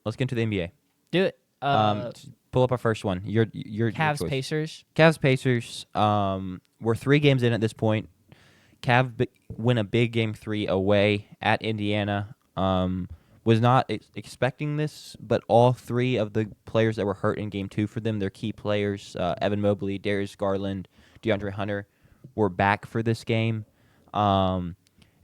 let's get into the NBA. Do it. Pull up our first one. Your Cavs choice. Pacers. Cavs Pacers. We're 3 games in at this point. Win a big game 3 away at Indiana. Was not expecting this, but all 3 of the players that were hurt in game 2 for them, their key players, Evan Mobley, Darius Garland, DeAndre Hunter, were back for this game. And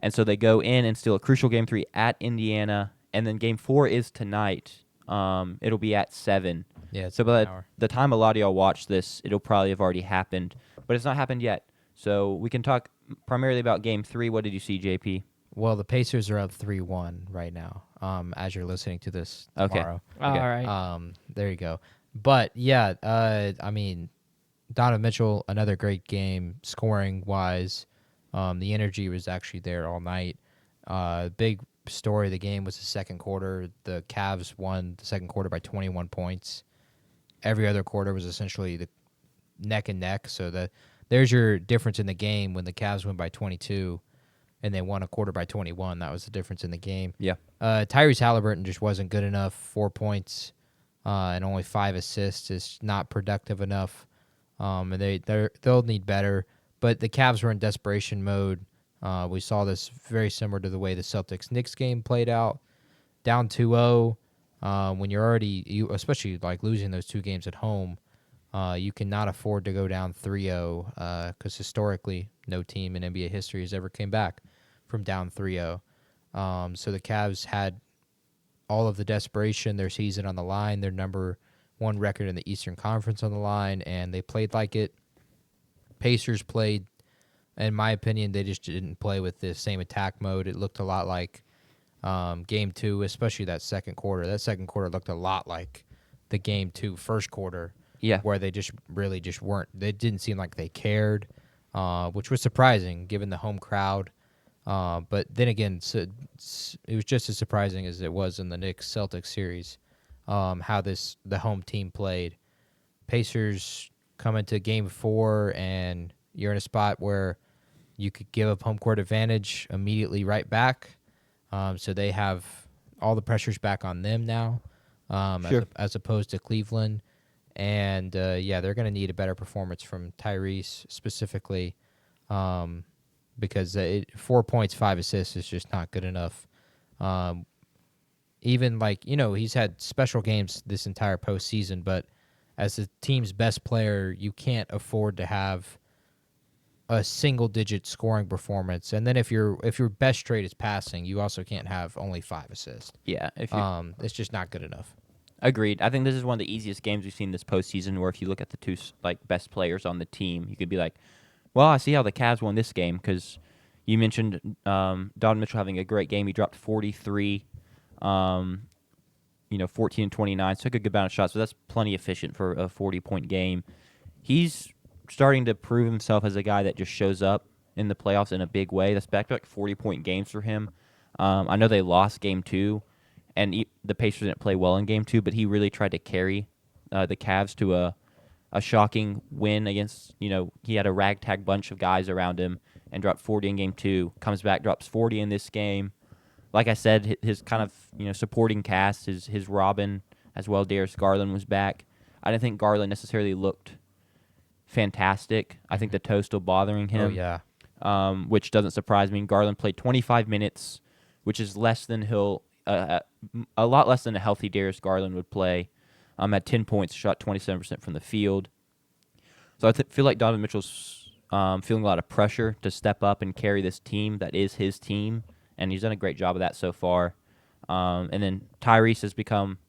so they go in and steal a crucial game 3 at Indiana, and then game 4 is tonight. It'll be at 7. Yeah, it's so by an hour. the time a lot of y'all watch this, it'll probably have already happened, but it's not happened yet. So we can talk primarily about game 3. What did you see, JP? Well, the Pacers are up 3-1 right now. As you're listening to this tomorrow. Okay. All right. There you go. But yeah, I mean, Donovan Mitchell, another great game scoring wise. The energy was actually there all night. Big story of the game was the second quarter. The Cavs won the second quarter by 21 points. Every other quarter was essentially the neck and neck. So there's your difference in the game when the Cavs win by 22 and they won a quarter by 21. That was the difference in the game. Yeah. Tyrese Halliburton just wasn't good enough. 4 points and only 5 assists is not productive enough. And they'll need better. But the Cavs were in desperation mode. We saw this very similar to the way the Celtics-Knicks game played out. Down 2-0, when you're already, especially like losing those 2 games at home, you cannot afford to go down 3-0 because historically no team in NBA history has ever came back from down 3-0. So the Cavs had all of the desperation, their season on the line, their number 1 record in the Eastern Conference on the line, and they played like it. Pacers played, in my opinion, they just didn't play with the same attack mode. It looked a lot like Game 2, especially that second quarter. That second quarter looked a lot like the Game 2 first quarter, where they just really just weren't. They didn't seem like they cared, which was surprising given the home crowd. But then again, it was just as surprising as it was in the Knicks-Celtics series, how the home team played. Pacers come into Game 4, and you're in a spot where you could give up home court advantage immediately right back. So they have all the pressures back on them now, as opposed to Cleveland. And, they're going to need a better performance from Tyrese specifically, because 4 points, 5 assists is just not good enough. Even he's had special games this entire postseason, but as the team's best player, you can't afford to have a single-digit scoring performance. And then if your best trait is passing, you also can't have only 5 assists. Yeah. It's just not good enough. Agreed. I think this is one of the easiest games we've seen this postseason, where if you look at the 2 best players on the team, you could be like, well, I see how the Cavs won this game, because you mentioned Donovan Mitchell having a great game. He dropped 43, 14 and 29, took a good amount of shots, so that's plenty efficient for a 40-point game. He's starting to prove himself as a guy that just shows up in the playoffs in a big way. That's back to 40-point games for him. I know they lost Game 2, and the Pacers didn't play well in Game 2, but he really tried to carry the Cavs to a shocking win against, he had a ragtag bunch of guys around him and dropped 40 in Game 2, comes back, drops 40 in this game. Like I said, his kind of supporting cast, his Robin as well, Darius Garland was back. I didn't think Garland necessarily looked fantastic. I think the toe's still bothering him. Oh, yeah. Which doesn't surprise me. Garland played 25 minutes, which is less than a lot less than a healthy Darius Garland would play. Had 10 points, shot 27% from the field. So I feel like Donovan Mitchell's feeling a lot of pressure to step up and carry this team that is his team, and he's done a great job of that so far. And then Tyrese has become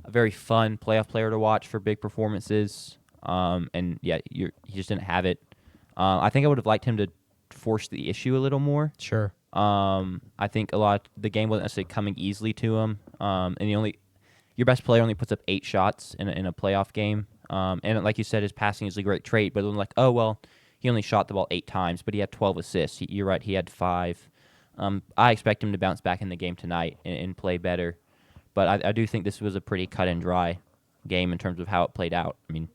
a very fun playoff player to watch for big performances. He just didn't have it. I think I would have liked him to force the issue a little more. Sure. I think the game wasn't necessarily coming easily to him. And your best player only puts up 8 shots in a playoff game. And like you said, his passing is a great trait, but then he only shot the ball 8 times, but he had 12 assists. You're right, he had 5. I expect him to bounce back in the game tonight and play better. But I do think this was a pretty cut and dry game in terms of how it played out. I mean,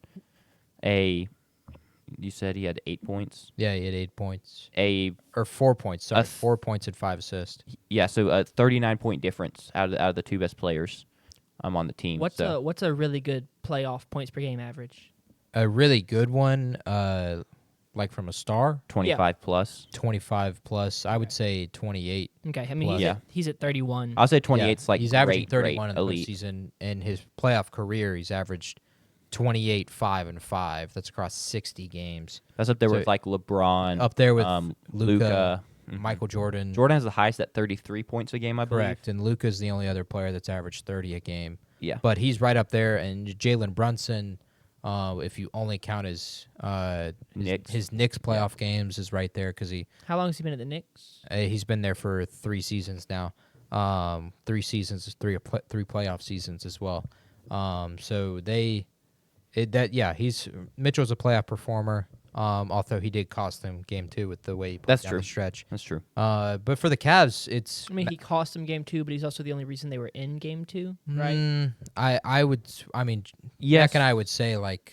you said he had 8 points? Yeah, he had 8 points. 4 points. Sorry, 4 points and 5 assists. Yeah, so a 39-point difference out of the 2 best players. on the team. What's so a really good playoff points per game average? A really good one, like from a star, 25 plus. 25 plus. I would say 28. Okay, I mean Plus. he's at 31. I'll say 28's like he's great, averaging 31 great, in the elite. postseason. In his playoff career, he's averaged 28, 5, and 5. That's across 60 games. That's up there So- with like LeBron. Up there with Luka. Michael Jordan. Jordan has the highest at 33 points a game, I believe. Correct. And Luka's the only other player that's averaged 30 a game. Yeah. But he's right up there. And Jalen Brunson, if you only count his Knicks. his Knicks playoff games, is right there because How long has he been at the Knicks? he's been there for 3 seasons now. 3 seasons, three playoff seasons as well. So Mitchell's a playoff performer. Although he did cost them game 2 with the way he played That's down true. the stretch. That's true. But for the Cavs, it's I mean, he cost them game 2, but he's also the only reason they were in game 2, right? I mean, Yes. Jack and I would say like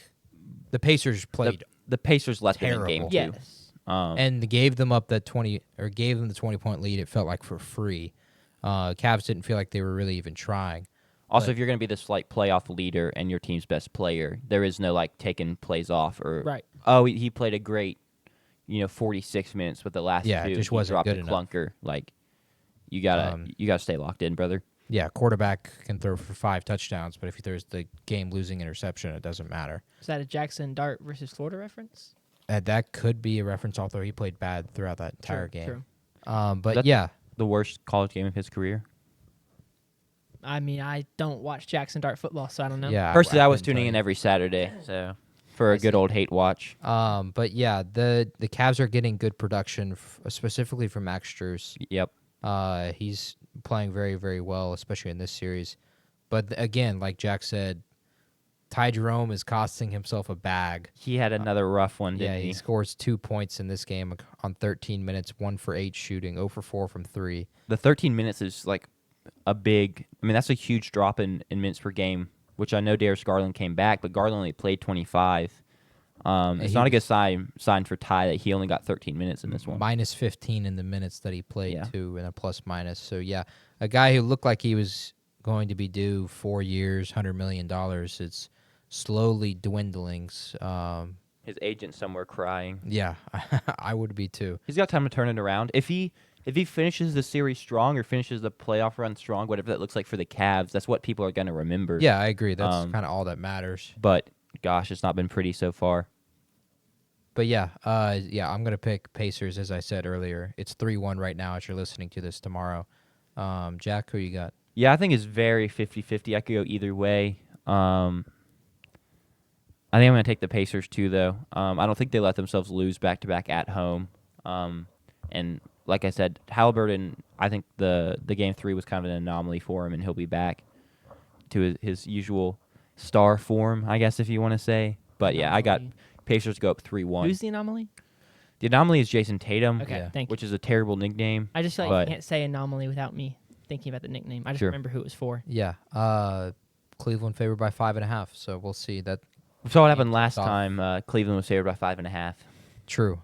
the Pacers played The Pacers let them in terrible. game 2. Yes. and gave them up that 20 or gave them the 20-point lead. It felt like for free. Cavs didn't feel like they were really even trying. Also, But- if you're going to be this like playoff leader and your team's best player, there is no like taking plays off or Right. oh he played a great 46 minutes, but the last Yeah, it two just he wasn't dropped good a enough. clunker. Like you gotta stay locked in, brother. Yeah, quarterback can throw for 5 touchdowns, but if he throws the game-losing interception, it doesn't matter. Is that a Jackson Dart versus Florida reference? That could be a reference, although he played bad throughout that entire True, game. true. But That's- yeah, The worst college game of his career. I mean, I don't watch Jackson Dart football, so I don't know. yeah. Personally, I was couldn't tuning tell in you. every Saturday, so for I a good see. old hate watch. But yeah, the Cavs are getting good production, specifically from Max Strus. Yep. He's playing very, very well, especially in this series. But again, like Jack said, Ty Jerome is costing himself a bag. He had another rough one, Yeah, didn't he scores 2 points in this game on 13 minutes, 1 for 8 shooting, 0 for 4 from 3. The 13 minutes is like that's a huge drop in minutes per game, which I know Darius Garland came back, but Garland only played 25. It's he not a good was- sign for Ty that he only got 13 minutes in this one. Minus 15 in the minutes that he played, Yeah. too, and a plus minus. So, yeah, a guy who looked like he was going to be due 4 years, $100 million. It's slowly dwindling. His agent somewhere crying. Yeah, I would be, too. He's got time to turn it around. If he finishes the series strong or finishes the playoff run strong, whatever that looks like for the Cavs, that's what people are going to remember. Yeah, I agree. That's Um, kind of all that matters. But gosh, it's not been pretty so far. But yeah, I'm gonna pick Pacers as I said earlier. It's 3-1 right now as you're listening to this tomorrow. Jack, who you got? Yeah, I think it's very 50-50. I could go either way. I think I'm going to take the Pacers too, though. I don't think they let themselves lose back-to-back at home. And like I said, Halliburton, I think the Game 3 was kind of an anomaly for him, and he'll be back to his usual star form, I guess, if you want to say. But, yeah, I got Anomaly. Pacers go up 3-1. Who's the anomaly? The anomaly is Jason Tatum, Okay, Yeah. thank you. which is a terrible nickname. I just feel like but- you can't say anomaly without me thinking about the nickname. I just Sure. remember who it was for. Yeah, Cleveland favored by 5.5. So we'll see. That We saw what Game happened last tips off. time. Cleveland was favored by 5.5. true.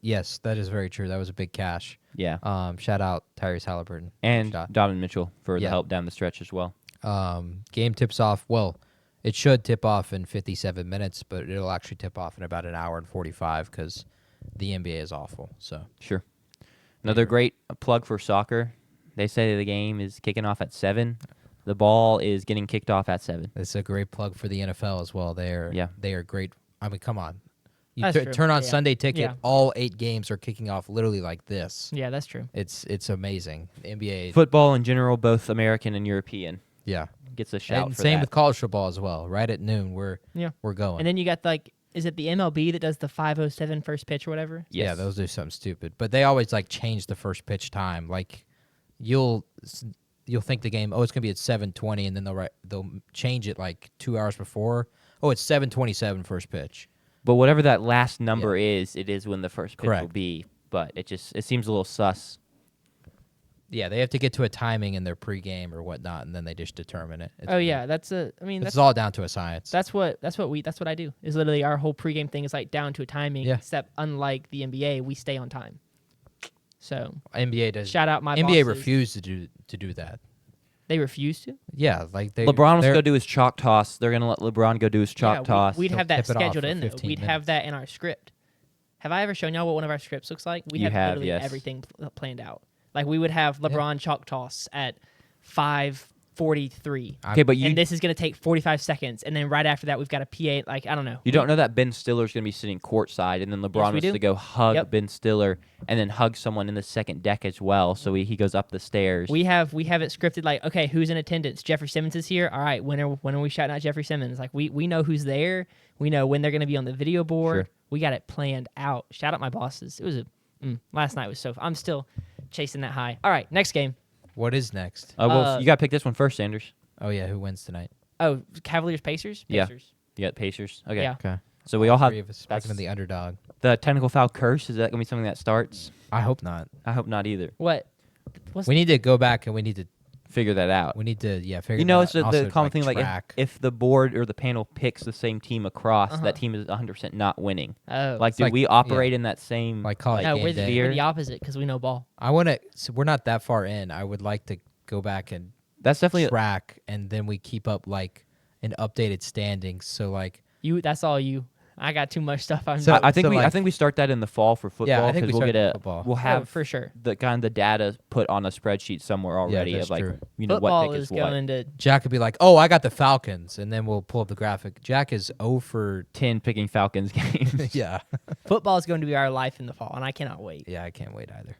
Yes, that is very true. That was a big cash. Yeah. Shout out Tyrese Halliburton. And Shot. Donovan Mitchell for the Yeah. help down the stretch as well. Game tips off. Well, it should tip off in 57 minutes, but it'll actually tip off in about an hour and 45 because the NBA is awful. So Sure. Another great plug for soccer. They say the game is kicking off at 7. The ball is getting kicked off at 7. it's a great plug for the NFL as well. They are great. I mean, come on. You That's true. turn on Yeah. Sunday Ticket. Yeah. All 8 games are kicking off literally like this. Yeah, that's true. It's amazing. The NBA. Football in general, both American and European, Yeah. gets a shout And for same that. with college football as well. Right at noon, we're going. And then you got is it the MLB that does the 5:07 first pitch or whatever? Yes. Yeah, those do something stupid. But they always change the first pitch time. Like you'll think the game, it's gonna be at 7:20, and then they'll change it 2 hours before. Oh, it's 7:27 first pitch. But whatever that last number is, it is when the first pitch will Correct. be. But it seems a little sus. Yeah, they have to get to a timing in their pregame or whatnot, and then they just determine it. It's Oh weird. yeah, that's It's all down to a science. that's what I do. Is literally our whole pregame thing is down to a timing. Yeah. Except unlike the NBA, we stay on time. So NBA does. shout out my NBA bosses. refused to do that. They refuse to. Yeah, like LeBron wants to they're- go do his chalk toss. They're gonna let LeBron go do his chalk Yeah, toss. we'd They'll have that tip it off scheduled for in though. 15 We'd have minutes. that in our script. Have I ever shown y'all what one of our scripts looks like? We You have, literally yes. everything planned out. Like we would have LeBron chalk toss at 5:43. Okay, but you And this is going to take 45 seconds. And then right after that, we've got a PA. Like, I don't know. you don't know that Ben Stiller's going to be sitting courtside, and then LeBron we wants do. to go hug Yep. Ben Stiller and then hug someone in the second deck as well. So he goes up the stairs. We have it scripted like, okay, who's in attendance? Jeffrey Simmons is here. All right, when are we shouting out Jeffrey Simmons? Like we know who's there. We know when they're going to be on the video board. Sure. We got it planned out. Shout out my bosses. It was last night was so. I'm still chasing that high. All right, next game. What is next? Well, you got to pick this one first, Sanders. Oh yeah, who wins tonight? Oh, Cavaliers Pacers. Yeah. Pacers. You got Pacers. Okay. Yeah. Okay. So we all have Three of us that's picking the underdog. the technical foul curse. Is that going to be something that starts? I hope not. I hope not either. What? What's We need to go back and we need to Figure that out. figure. You know, that it's out. Also, the common thing. Like track. if the board or the panel picks the same team across, Uh-huh. that team is 100% not winning. Oh. Like, do like- we operate in that same? like college no, game we're day. we're the opposite because we know ball. I want to. So we're not that far in. I would like to go back and That's definitely. track, and then we keep up like an updated standings. So like, That's all you. I got too much stuff. So- I think like- I think we start that in the fall for football. Yeah, I think we we'll start get in a football. we'll have for sure. the kind of the data put on a spreadsheet somewhere already that's of like true. what Football pick is is what. going to. Jack could be like, "Oh, I got the Falcons," and then we'll pull up the graphic. Jack is 0 for 10 picking Falcons games. yeah, Football is going to be our life in the fall, and I cannot wait. yeah. I can't wait either.